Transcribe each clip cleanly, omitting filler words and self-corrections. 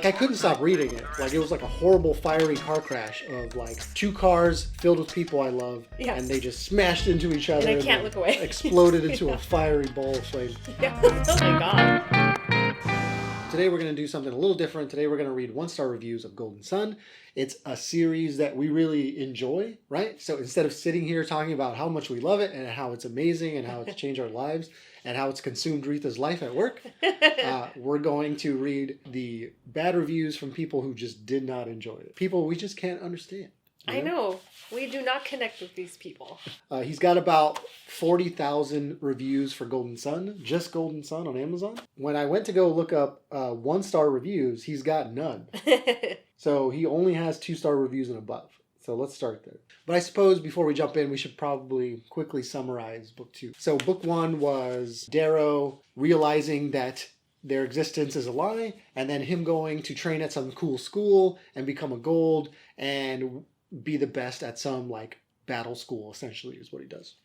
I couldn't stop reading it. Like, it was like a horrible, fiery car crash of like 2 cars filled with people I love, and they just smashed into each other. And I can't look away. Exploded into a fiery ball of flame. Yeah. Oh my god. Today we're going to do something a little different. Today we're going to read 1-star reviews of Golden Sun. It's a series that we really enjoy, right? So instead of sitting here talking about how much we love it and how it's amazing and how it's changed our lives and how it's consumed Retha's life at work, we're going to read the bad reviews from people who just did not enjoy it. People we just can't understand. I know. We do not connect with these people. He's got about 40,000 reviews for Golden Sun, just Golden Sun on Amazon. When I went to go look up 1-star reviews, he's got none. So he only has 2-star reviews and above. So let's start there. But I suppose before we jump in, we should probably quickly summarize book 2. So book 1 was Darrow realizing that their existence is a lie, and then him going to train at some cool school and become a gold and be the best at some like battle school, essentially, is what he does.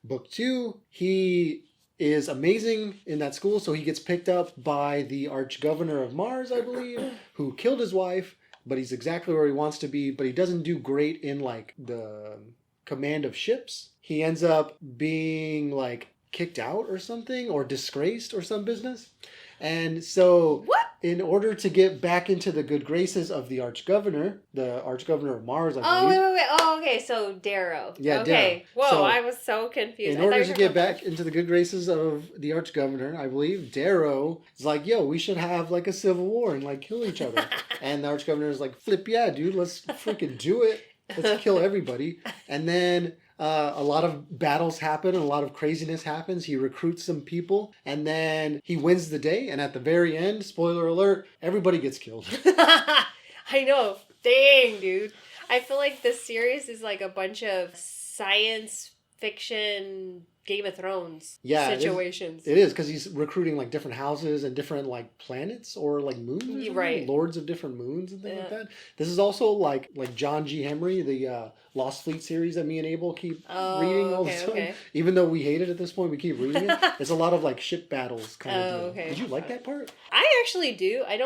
Book 2, he is amazing in that school, so he gets picked up by the arch-governor of Mars, I believe, who killed his wife, but he's exactly where he wants to be, but he doesn't do great in like the command of ships. He ends up being like kicked out or something, or disgraced or some business. And so in order to get back into the good graces of the arch-governor of Mars, I believe. Wait. Oh, okay. So Darrow. Yeah, okay. Darrow. Whoa, So, I was so confused. In order to get back into the good graces of the arch-governor, I believe, Darrow is like, yo, we should have like a civil war and like kill each other. And the arch-governor is like, flip yeah, dude, let's freaking do it. Let's kill everybody. And then a lot of battles happen and a lot of craziness happens. He recruits some people and then he wins the day. And at the very end, spoiler alert, everybody gets killed. I know. Dang, dude. I feel like this series is like a bunch of science fiction Game of Thrones situations. It is because he's recruiting like different houses and different like planets or like moons, right? Lords of different moons and things like that. This is also like John G. Henry, the Lost Fleet series that me and Abel keep reading all the time. Okay. Even though we hate it at this point, we keep reading it. It's a lot of like ship battles kind of deal. Okay. Did you like that part? I actually do. I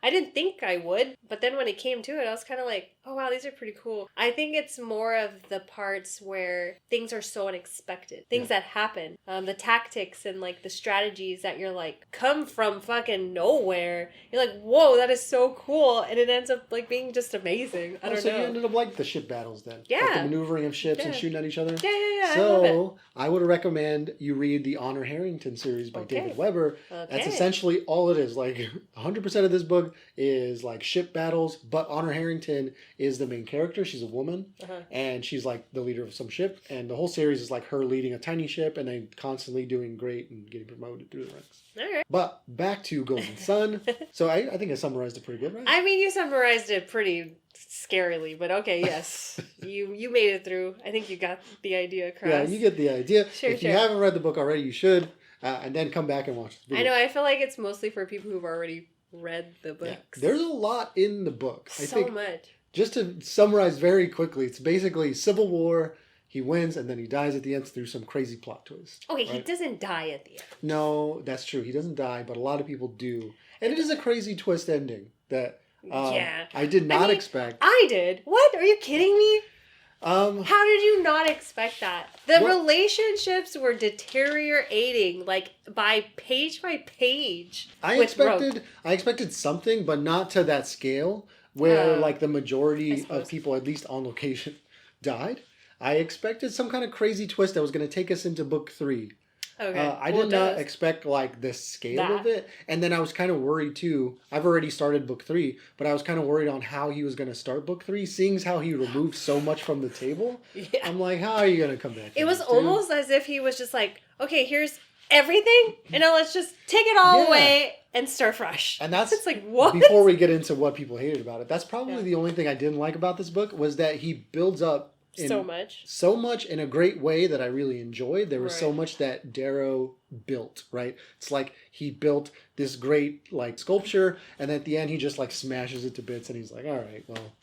didn't think I would, but then when it came to it, I was kind of like, oh wow, these are pretty cool. I think it's more of the parts where things are so unexpected. Things that happen. The tactics and like the strategies that you're like, come from fucking nowhere. You're like, whoa, that is so cool. And it ends up like being just amazing. I don't know. So you ended up like the ship battles then? Yeah. Like the maneuvering of ships and shooting at each other? Yeah. So I would recommend you read the Honor Harrington series by David Weber. That's essentially all it is. Like 100% of this book is like ship battles, but Honor Harrington is the main character. She's a woman, and she's like the leader of some ship, and the whole series is like her leading a tiny ship and then constantly doing great and getting promoted through the ranks. Alright. But back to Golden Sun. So I think I summarized it pretty good, right? I mean, you summarized it pretty scarily, but okay, yes. you made it through. I think you got the idea across. Yeah, you get the idea. Sure, if you haven't read the book already, you should, and then come back and watch the video. I know, I feel like it's mostly for people who've already read the books. Yeah. There's a lot in the book. I think, much. Just to summarize very quickly, it's basically Civil War. He wins and then he dies at the end through some crazy plot twist. Okay, right? He doesn't die at the end. No, that's true. He doesn't die, but a lot of people do. And it is a crazy twist ending that I did not expect. I did. What? Are you kidding me? How did you not expect that? The relationships were deteriorating like by page. I expected something, but not to that scale where like the majority of people, at least on location, died. I expected some kind of crazy twist that was going to take us into book 3. Okay. I did not expect like the scale of it. And then I was kind of worried too. I've already started book 3, but I was kind of worried on how he was going to start book 3, seeing how he removed so much from the table. Yeah. I'm like, how are you going to come back? It was almost as if he was just like, okay, here's everything, and now let's just take it all away and start fresh. And that's it's like, what? Before we get into what people hated about it, that's probably the only thing I didn't like about this book was that he builds up so much in a great way that I really enjoyed. There was so much that Darrow built, right? It's like he built this great like sculpture, and at the end he just like smashes it to bits, and he's like, all right, well,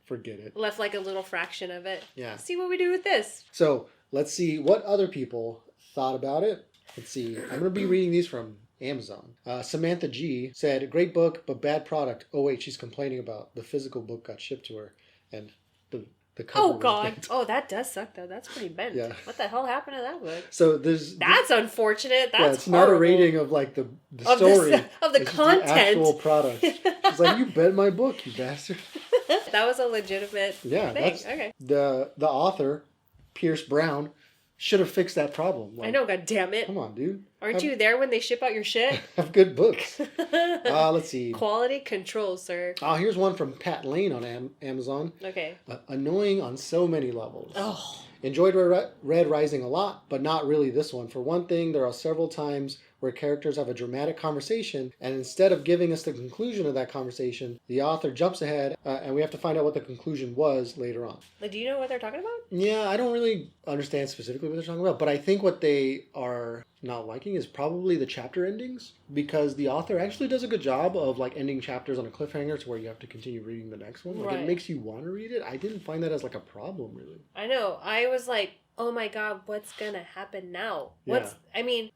forget it. Left like a little fraction of it. Yeah. See what we do with this. So let's see what other people thought about it. Let's see. I'm going to be reading these from Amazon. Samantha G said, great book, but bad product. Oh wait, she's complaining about the physical book got shipped to her, and the cover was God. bent. Oh, that does suck though. That's pretty bent. Yeah. What the hell happened to that book? So that's unfortunate. That's it's not a rating of like the story of the it's content. the actual product. She's like, you bent my book, you bastard. That was a legitimate thing. That's okay. The author, Pierce Brown, should have fixed that problem. Like, I know, god damn it. Come on, dude. Aren't you there when they ship out your shit? Have good books. Let's see. Quality control, sir. Oh, here's one from Pat Lane on Amazon. Okay. Annoying on so many levels. Oh. Enjoyed Red Rising a lot, but not really this one. For one thing, there are several times where characters have a dramatic conversation, and instead of giving us the conclusion of that conversation, the author jumps ahead, and we have to find out what the conclusion was later on. Like, do you know what they're talking about? Yeah, I don't really understand specifically what they're talking about, but I think what they are not liking is probably the chapter endings, because the author actually does a good job of like ending chapters on a cliffhanger to where you have to continue reading the next one. Like, right. It makes you want to read it. I didn't find that as like a problem, really. I know. I was like, oh my god, what's gonna happen now? Yeah.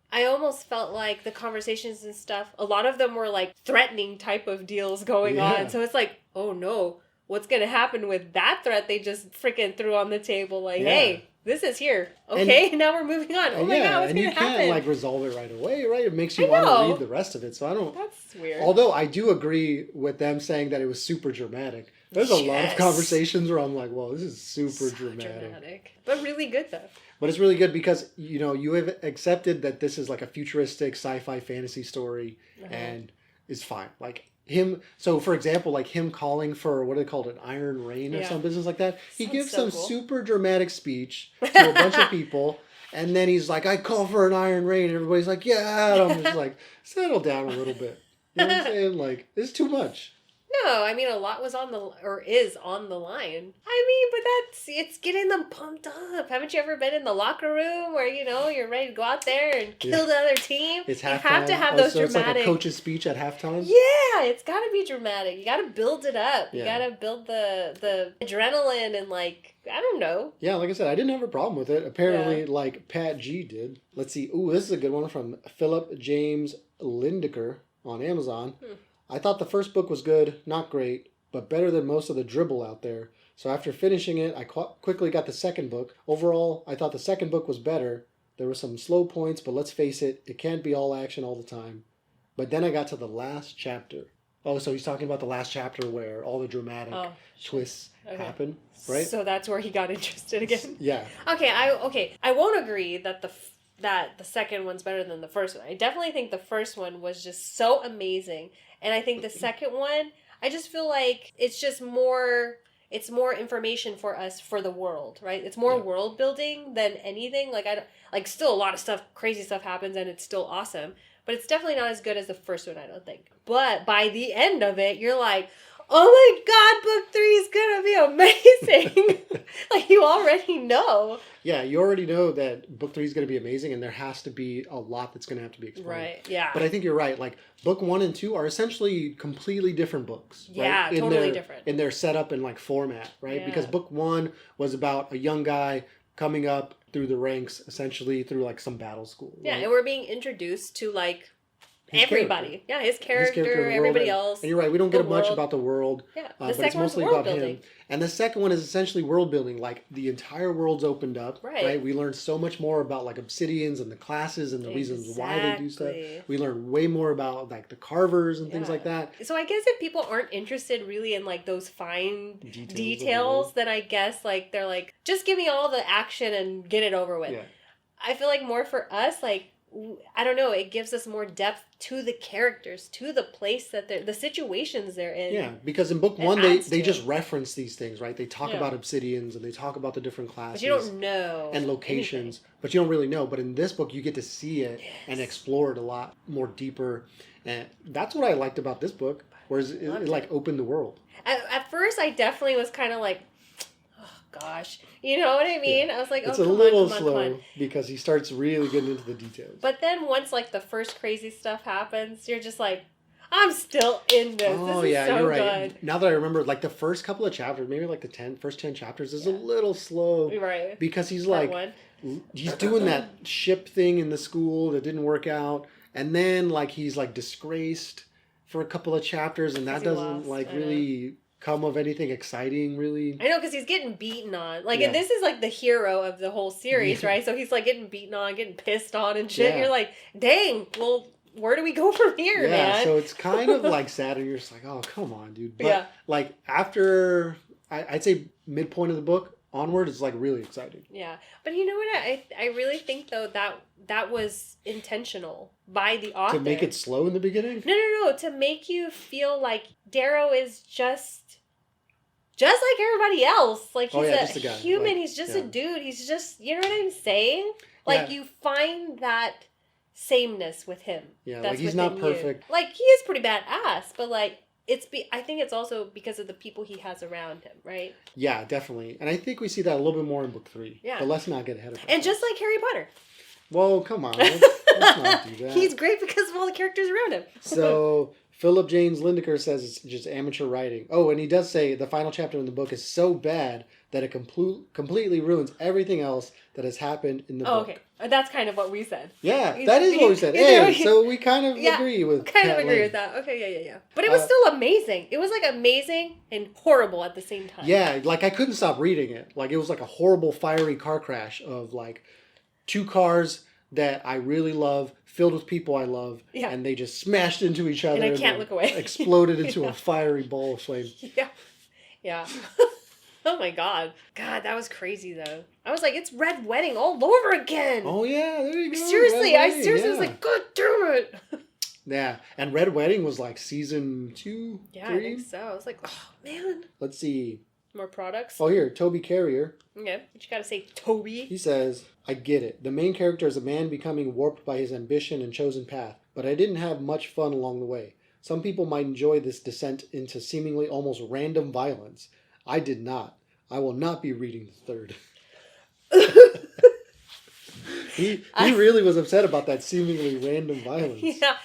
I almost felt like the conversations and stuff, a lot of them were like threatening type of deals going on. So it's like, oh no, what's gonna happen with that threat they just freaking threw on the table? Like, hey, this is here. Okay, now we're moving on. Oh my god, what's gonna happen? And you can't like resolve it right away, right? It makes you want to read the rest of it. So I don't... That's weird. Although I do agree with them saying that it was super dramatic. There's a lot of conversations where I'm like, well, this is super dramatic. But really good though. But it's really good because, you know, you have accepted that this is like a futuristic sci-fi fantasy story and it's fine. Like him, so for example, like him calling for, what do they call it, an iron rain or some business like that. He gives some super dramatic speech to a bunch of people and then he's like, I call for an iron rain. And everybody's like, yeah. And I'm just like, settle down a little bit. You know what I'm saying? Like, it's too much. No, I mean, a lot was is on the line. I mean, but it's getting them pumped up. Haven't you ever been in the locker room where, you know, you're ready to go out there and kill the other team? It's halftime. You have to have those dramatic... It's like a coach's speech at halftime? Yeah, it's got to be dramatic. You got to build it up. You got to build the adrenaline and, like, I don't know. Yeah, like I said, I didn't have a problem with it. Apparently, like Pat G did. Let's see. Ooh, this is a good one from Philip James Linder on Amazon. I thought the first book was good, not great, but better than most of the dribble out there. So after finishing it, I quickly got the second book. Overall, I thought the second book was better. There were some slow points, but let's face it, it can't be all action all the time. But then I got to the last chapter. Oh, so he's talking about the last chapter where all the dramatic twists happen, right? So that's where he got interested again. Yeah. Okay, I won't agree that the second one's better than the first one. I definitely think the first one was just so amazing. And I think the second one, I just feel like it's just more... It's more information for us for the world, right? It's more world building than anything. Like still a lot of stuff, crazy stuff happens and it's still awesome. But it's definitely not as good as the first one, I don't think. But by the end of it, you're like, oh my god, book 3 is gonna be amazing. Like you already know. Yeah, you already know that book 3 is gonna be amazing and there has to be a lot that's gonna have to be explained. Right, yeah. But I think you're right. Like book 1 and 2 are essentially completely different books. Yeah, right? totally different. In their setup and like format, right? Yeah. Because book 1 was about a young guy coming up through the ranks, essentially through like some battle school. Yeah, right? And we're being introduced to like everybody. Character. Yeah, his character everybody else. And you're right, we don't get much about the world. Yeah, but it's mostly about him. And the second one is essentially world building. Like the entire world's opened up. Right. We learn so much more about like obsidians and the classes and the reasons why they do stuff. We learn way more about like the carvers and things like that. So I guess if people aren't interested really in like those fine details then I guess like they're like, just give me all the action and get it over with. Yeah. I feel like more for us, like, I don't know, it gives us more depth to the characters, to the place that the situations they're in. Yeah, because in book 1 they just reference these things, right? They talk about obsidians and they talk about the different classes. But you don't know. And locations. But you don't really know. But in this book you get to see it and explore it a lot more deeper. And that's what I liked about this book, whereas it like opened the world. At first I definitely was kind of like, gosh, you know what I mean? I was like, it's a little slow because he starts really getting into the details. But then once like the first crazy stuff happens, you're just like, I'm still in this. Oh, this is so you're right. Good. Now that I remember, like the first couple of chapters, maybe like the first 10 chapters is a little slow. Right. Because he's like, he's doing that ship thing in the school that didn't work out. And then like he's like disgraced for a couple of chapters, and that doesn't like really come of anything exciting, really. I know, because he's getting beaten on. Like, and this is like the hero of the whole series, right? So he's like getting beaten on, getting pissed on and shit. And you're like, dang, well, where do we go from here, man? Yeah, so it's kind of like sad, and you're just like, oh, come on, dude. But like after, I'd say midpoint of the book onward, it's like really exciting. Yeah, but you know what? I really think though that was intentional by the author. To make it slow in the beginning? No. To make you feel like Darrow is just like everybody else. Like he's just a guy. Human. Like, he's just a dude. He's just, you know what I'm saying? Like you find that sameness with him. Yeah, that's like he's not perfect. You. Like he is pretty badass, but like I think it's also because of the people he has around him, right? Yeah, definitely. And I think we see that a little bit more in book 3. Yeah. But let's not get ahead of ourselves. And just like Harry Potter. Well, come on. Let's not do that. He's great because of all the characters around him. So, Philip James Linder says it's just amateur writing. Oh, and he does say the final chapter in the book is so bad that it completely ruins everything else that has happened in the book. Okay. That's kind of what we said. Yeah, that is what we said. Hey, so we kind of agree with that. Okay, yeah. But it was still amazing. It was like amazing and horrible at the same time. Yeah, like I couldn't stop reading it. Like it was like a horrible fiery car crash of like 2 cars that I really love, filled with people I love, and they just smashed into each other. And I can't look away. Exploded into a fiery ball of flame. Yeah. Oh my god. God, that was crazy though. I was like, it's Red Wedding all over again. Oh yeah, there you go. Seriously, I was like, God damn it. Yeah, and Red Wedding was like season 2, 3? I think so. I was like, oh man. Let's see. More products? Oh, here, Toby Carrier. Okay, but you gotta say Toby. He says, I get it. The main character is a man becoming warped by his ambition and chosen path, but I didn't have much fun along the way. Some people might enjoy this descent into seemingly almost random violence. I did not. I will not be reading the 3rd. He really was upset about that seemingly random violence. Yeah,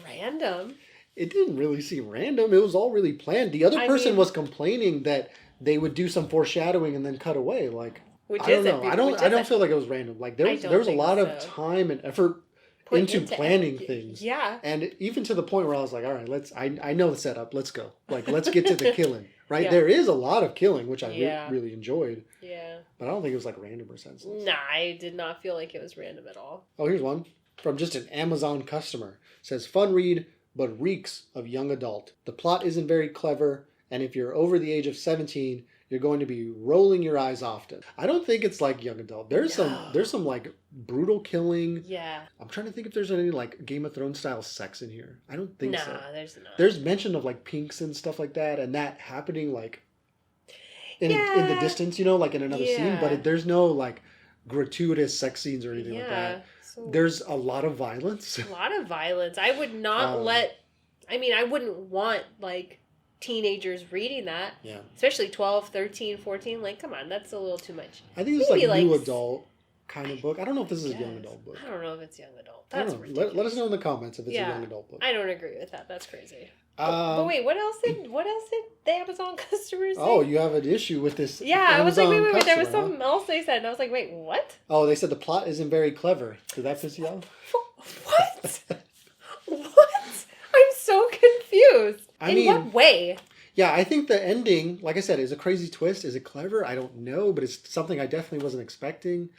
random? It didn't really seem random. It was all really planned. The other person was complaining that they would do some foreshadowing and then cut away. Like, I don't know. I don't feel like it was random. Like there was a lot of time and effort into planning things. Yeah. And even to the point where I was like, all right, I know the setup. Let's go. Like, let's get to the killing. Right? Yeah. There is a lot of killing, which I really enjoyed. Yeah. But I don't think it was like random or senseless. Nah, I did not feel like it was random at all. Oh, here's one from just an Amazon customer. It says, fun read, but reeks of young adult. The plot isn't very clever, and if you're over the age of 17, you're going to be rolling your eyes often. I don't think it's like young adult. There's some like brutal killing. Yeah. I'm trying to think if there's any like Game of Thrones style sex in here. I don't think so. Nah, there's not. There's mention of like pinks and stuff like that, and that happening like in the distance, you know, like in another scene. But there's no like gratuitous sex scenes or anything like that. So, there's a lot of violence. A lot of violence. I would not I wouldn't want like teenagers reading that. Yeah. Especially 12, 13, 14. Like, come on, that's a little too much. I think it's like new adult kind of book. I don't know if this is a young adult book. I don't know if it's young adult. That's ridiculous. Let us know in the comments if it's a young adult book. I don't agree with that. That's crazy. But wait, what else did the Amazon customers say? Oh, you have an issue with this. Yeah, I was like, wait, there was something else they said, and I was like, wait, what? Oh, they said the plot isn't very clever. Did that piss you off? What? What? I'm so confused. In what way? Yeah, I think the ending, like I said, is a crazy twist. Is it clever? I don't know, but it's something I definitely wasn't expecting.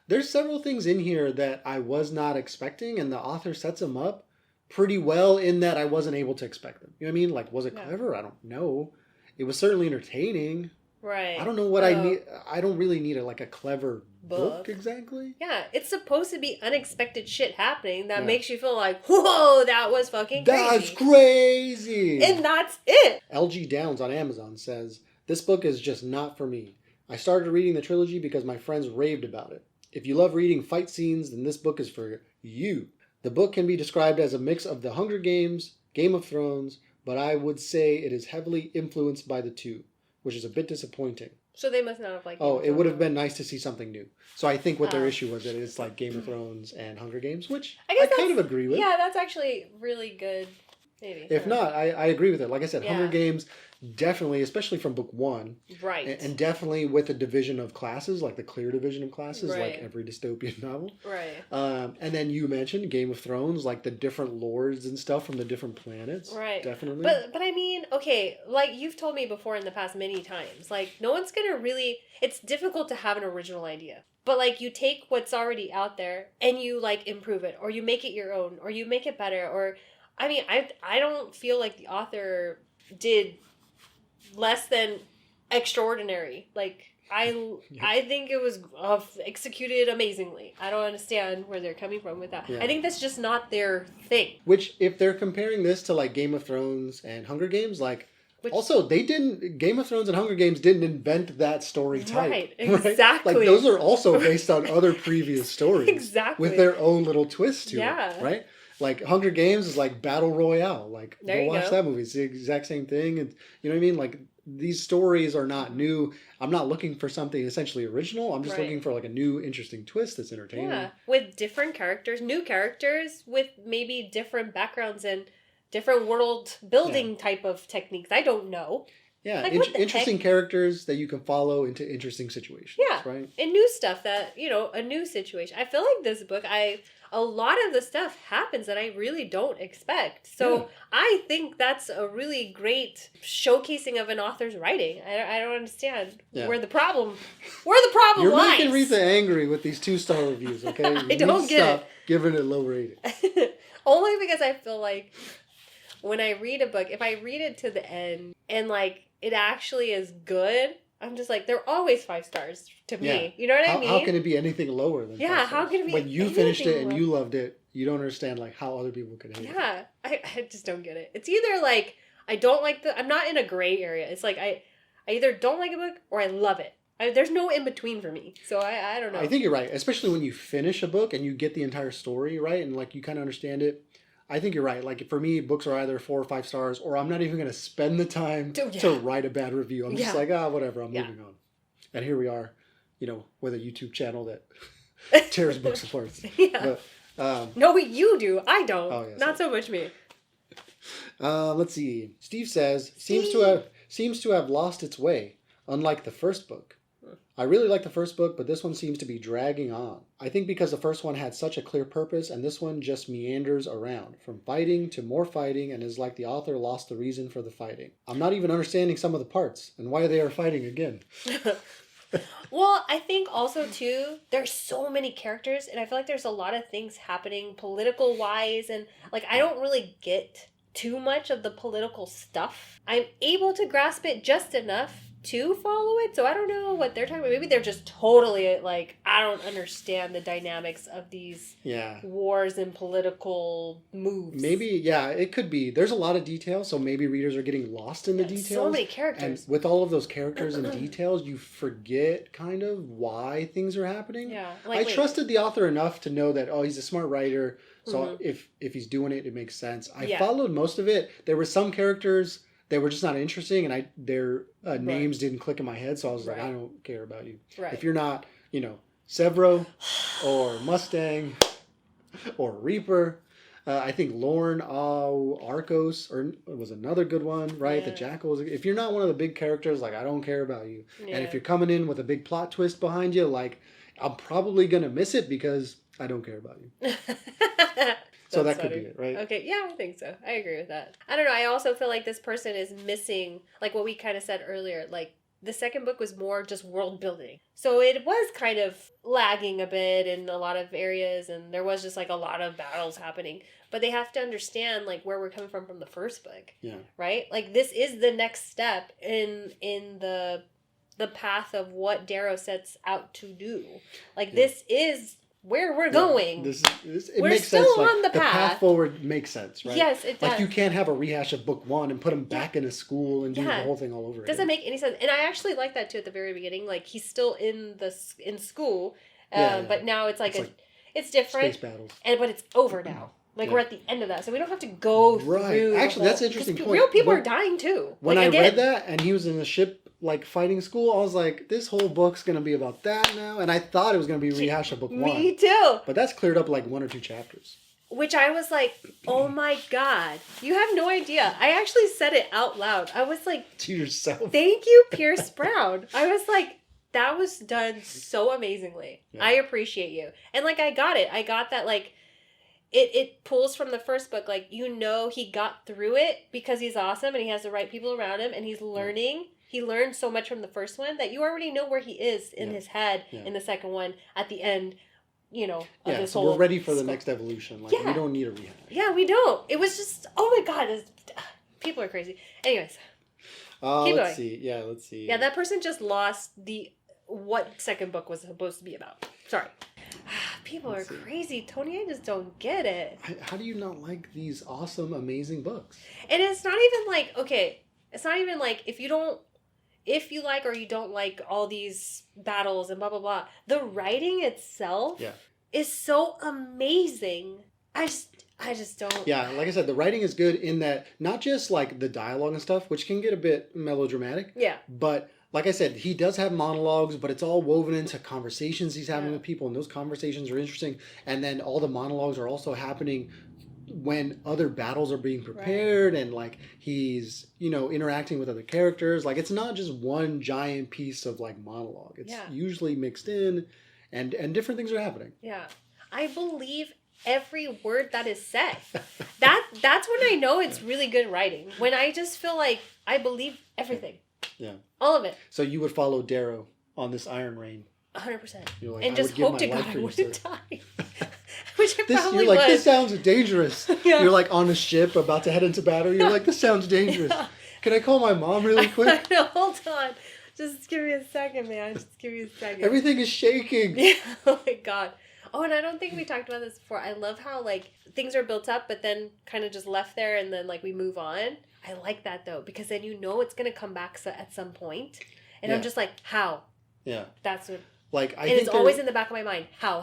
There's several things in here that I was not expecting, and the author sets them up pretty well in that I wasn't able to expect them. You know what I mean? Like, was it clever? I don't know. It was certainly entertaining. Right. I don't know what I need. I don't really need a clever book exactly. Yeah, it's supposed to be unexpected shit happening that makes you feel like, whoa, that was fucking crazy. That's crazy. And that's it. LG Downs on Amazon says, this book is just not for me. I started reading the trilogy because my friends raved about it. If you love reading fight scenes, then this book is for you. The book can be described as a mix of The Hunger Games, Game of Thrones, but I would say it is heavily influenced by the two, which is a bit disappointing. So they must not have liked it would have been nice to see something new. So I think what their issue was that it's like Game of Thrones and Hunger Games, which I kind of agree with. Yeah, that's actually really good Maybe. If not, I agree with it. Like I said, Yeah. Hunger Games, definitely, especially from book 1. Right. And definitely with the division of classes, like the clear division of classes, like Right. every dystopian novel. Right. And then you mentioned Game of Thrones, like the different lords and stuff from the different planets. Right. Definitely. But I mean, okay, like you've told me before in the past many times, like no one's gonna really, it's difficult to have an original idea. But like you take what's already out there and you like improve it, or you make it your own, or you make it better, or I mean, I don't feel like the author did less than extraordinary. Like I think it was executed amazingly. I don't understand where they're coming from with that. Yeah. I think that's just not their thing. Which, if they're comparing this to like Game of Thrones and Hunger Games, like also they didn't, Game of Thrones and Hunger Games didn't invent that story type. Right, exactly. Like those are also based on other previous stories. Exactly. With their own little twist to Yeah. it. Right? Like Hunger Games is like Battle Royale. Like There go you watch go. that movie. It's the exact same thing. And you know what I mean? Like these stories are not new. I'm not looking for something essentially original. I'm just Right. looking for like a new interesting twist that's entertaining. Yeah, with different characters, new characters with maybe different backgrounds and different world building type of techniques. I don't know. Yeah, Like, what the interesting heck? characters that you can follow into interesting situations. Yeah. Right? And new stuff that, you know, a new situation. I feel like this book, a lot of the stuff happens that I really don't expect. So Yeah. I think that's a really great showcasing of an author's writing. I don't understand where the problem You're lies. making Rita angry with these 2-star reviews, okay? You need don't to get stop it. giving it low ratings. Only because I feel like when I read a book, if I read it to the end and like it actually is good, I'm just like, they're always 5 stars to me. Yeah. You know what I mean? How can it be anything lower than 5 Yeah, stars? how can it be When you finished it and anything you loved it, you don't understand like how other people could hate it. Yeah, I just don't get it. It's either like I don't like I'm not in a gray area. It's like I either don't like a book or I love it. There's no in between for me. So I don't know. I think you're right, especially when you finish a book and you get the entire story, right? And like you kind of understand it. I think you're right. Like for me, books are either 4 or 5 stars, or I'm not even going to spend the time to write a bad review. I'm just like, whatever, I'm moving on. And here we are, you know, with a YouTube channel that tears books apart. Yeah. But, no, you do. I don't. Oh, yeah, not so much me. Let's see. Steve says, seems to have lost its way, unlike the first book. I really like the first book, but this one seems to be dragging on. I think because the first one had such a clear purpose, and this one just meanders around, from fighting to more fighting, and is like the author lost the reason for the fighting. I'm not even understanding some of the parts, and why they are fighting again. Well, I think also too, there's so many characters, and I feel like there's a lot of things happening political wise, and like I don't really get too much of the political stuff. I'm able to grasp it just enough to follow it, so I don't know what they're talking about. Maybe they're just totally like, I don't understand the dynamics of these wars and political moves. Maybe, yeah, it could be. There's a lot of details, so maybe readers are getting lost in the details. So many characters. And with all of those characters and details, you forget kind of why things are happening. Yeah. I trusted the author enough to know that, he's a smart writer, so if he's doing it, it makes sense. I followed most of it. There were some characters they were just not interesting, and their names didn't click in my head, so I was like, I don't care about you. Right. If you're not, Severo or Mustang or Reaper, I think Lorne Arcos was another good one, right? Yeah. The Jackal. If you're not one of the big characters, like, I don't care about you. Yeah. And if you're coming in with a big plot twist behind you, like, I'm probably going to miss it because I don't care about you. So that could be it, right? Okay, yeah, I think so. I agree with that. I don't know. I also feel like this person is missing, like what we kind of said earlier, like the second book was more just world building. So it was kind of lagging a bit in a lot of areas, and there was just like a lot of battles happening. But they have to understand like where we're coming from the first book. Yeah. Right? Like this is the next step in the path of what Darrow sets out to do. Like this is where we're going. It we're makes still sense. on the path. The path forward makes sense, right? Yes, it does. Like you can't have a rehash of book one and put him back into school and do the whole thing all over again. Doesn't make any sense. And I actually like that too at the very beginning. Like he's still in school, but now it's like it's different. Space battles. But it's over now. Like we're at the end of that, so we don't have to go through. Actually, that's an interesting point. Real people are dying too. When I read that and he was in the ship like fighting school, I was like, this whole book's gonna be about that now, and I thought it was gonna be a rehash of book one. Me too. But that's cleared up like 1 or 2 chapters. Which I was like, oh my God, you have no idea. I actually said it out loud. I was like, to yourself. Thank you, Pierce Brown. I was like, that was done so amazingly. Yeah. I appreciate you. And like, I got it. I got that, like, it pulls from the first book. Like, you know, he got through it because he's awesome and he has the right people around him and he's learning. He learned so much from the first one that you already know where he is in his head in the second one at the end, you know, of this whole... we're ready for the next evolution. Like, we don't need a rehash. Yeah, we don't. It was just, oh my God, people are crazy. Anyways, keep let's going. Let's see. Yeah, that person just lost what second book was supposed to be about. Sorry. People are crazy. Tony, I just don't get it. How do you not like these awesome, amazing books? And it's not even like, okay, it's not even like if you like or you don't like all these battles and blah, blah, blah. The writing itself is so amazing. I just don't. Yeah, like I said, the writing is good in that not just like the dialogue and stuff, which can get a bit melodramatic. Yeah. But like I said, he does have monologues, but it's all woven into conversations he's having with people, and those conversations are interesting. And then all the monologues are also happening when other battles are being prepared, and like he's, you know, interacting with other characters. Like, it's not just one giant piece of like monologue. It's usually mixed in, and different things are happening. Yeah. I believe every word that is said. That's when I know it's really good writing. When I just feel like I believe everything. Yeah. All of it. So you would follow Darrow on this Iron Rain. 100%. Like, and just hope to God I wouldn't die. Which I probably you're like, would. This sounds dangerous. You're like on a ship about to head into battle. You're like, this sounds dangerous. Can I call my mom really quick? No, hold on. Just give me a second, man. Just give me a second. Everything is shaking. Yeah. Oh my God. Oh, and I don't think we talked about this before. I love how like things are built up, but then kind of just left there, and then like we move on. I like that though, because then you know it's gonna come back at some point, and I'm just like, how? Yeah. That's what. Like, and it's always in the back of my mind. How?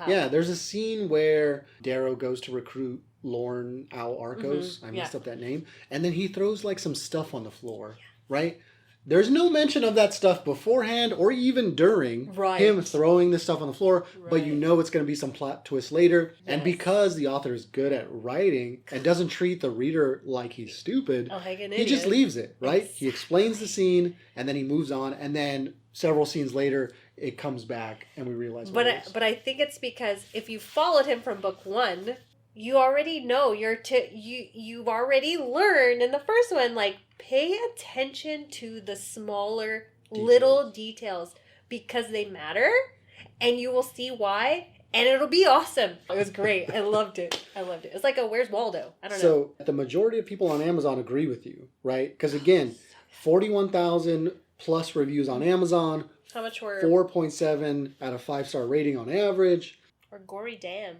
Yeah, there's a scene where Darrow goes to recruit Lorne Al Arcos. I messed up that name. And then he throws like some stuff on the floor, right? There's no mention of that stuff beforehand or even during him throwing this stuff on the floor, but you know it's going to be some plot twist later. Yes. And because the author is good at writing and doesn't treat the reader like he's stupid, he just leaves it, right? Exactly. He explains the scene, and then he moves on, and then several scenes later, it comes back, and we realize what it is. But I think it's because if you followed him from book one, you already know you've already learned in the first one, like, pay attention to the smaller little details because they matter, and you will see why, and it'll be awesome. It was great. I loved it. It's like Where's Waldo? I don't know. So the majority of people on Amazon agree with you, right? Because again, 41,000 plus reviews on Amazon. How much were 4.7 out of 5-star rating on average. Or gory damn.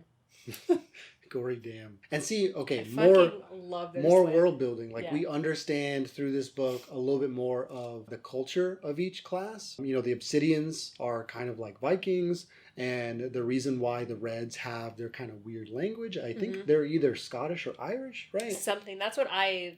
Gory damn. And see, okay, more world building. Like, we understand through this book a little bit more of the culture of each class. You know, the Obsidians are kind of like Vikings, and the reason why the Reds have their kind of weird language, I think they're either Scottish or Irish, right? Something. That's what I'm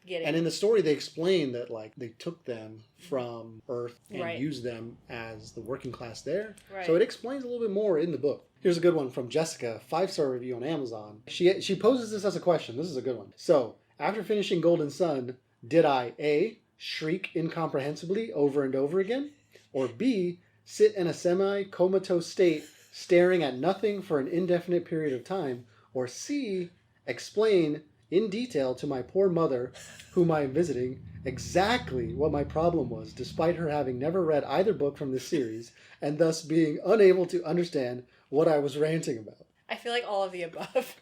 getting. And in the story, they explain that, like, they took them from Earth and used them as the working class there. Right. So it explains a little bit more in the book. Here's a good one from Jessica, 5-star review on Amazon. She poses this as a question. This is a good one. So, after finishing Golden Sun, did I A, shriek incomprehensibly over and over again? Or B, sit in a semi-comatose state staring at nothing for an indefinite period of time? Or C, explain in detail to my poor mother, whom I am visiting, exactly what my problem was, despite her having never read either book from this series, and thus being unable to understand what I was ranting about? I feel like all of the above.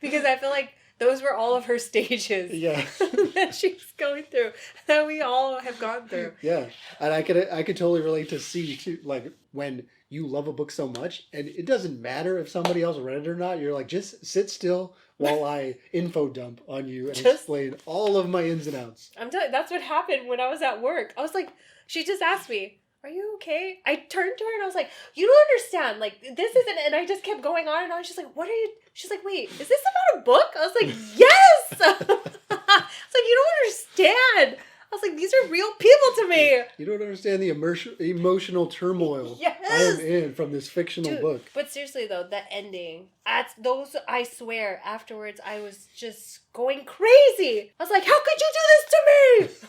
Because I feel like those were all of her stages that she's going through, that we all have gone through. Yeah. And I could totally relate to C too. Like, when you love a book so much, and it doesn't matter if somebody else read it or not, you're like, just sit still while I info dump on you and explain all of my ins and outs. I'm telling you, that's what happened when I was at work. I was like, she just asked me, are you okay? I turned to her and I was like, you don't understand. Like, this isn't, and I just kept going on and on. She's like, what are you? She's like, wait, is this about a book? I was like, yes! I was like, you don't understand. I was like, these are real people to me. You don't understand the emotional turmoil Yes. I am in from this fictional Dude, book. But seriously though, the ending, I swear, afterwards I was just going crazy. I was like, how could you do this to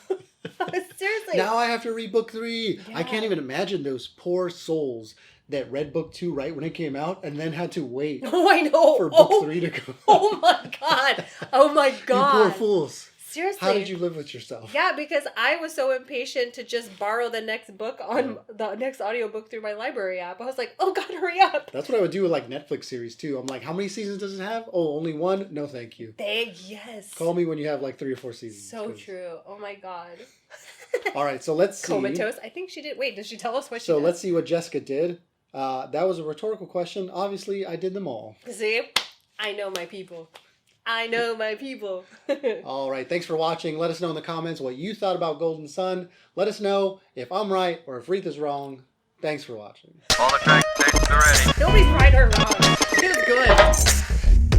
me? Seriously. Now I have to read book 3. Yeah. I can't even imagine those poor souls that read book 2 right when it came out and then had to wait Oh, I know. for book 3 to come. Oh my god. Oh my god. You poor fools. Seriously. How did you live with yourself? Yeah, because I was so impatient to just borrow the next book on the next audiobook through my library app. I was like, oh god, hurry up. That's what I would do with like Netflix series too. I'm like, how many seasons does it have? Oh, only 1? No, thank you. Yes. Call me when you have like 3 or 4 seasons. So true. Oh my god. All right, so let's see. Comatose. I think she did. Wait, did she tell us what she did? So let's see what Jessica did. That was a rhetorical question. Obviously, I did them all. See? I know my people. I know my people. All right, thanks for watching. Let us know in the comments what you thought about Golden Sun. Let us know if I'm right or if Reith is wrong. Thanks for watching. All the track stations are ready. Nobody's right or wrong. It was good.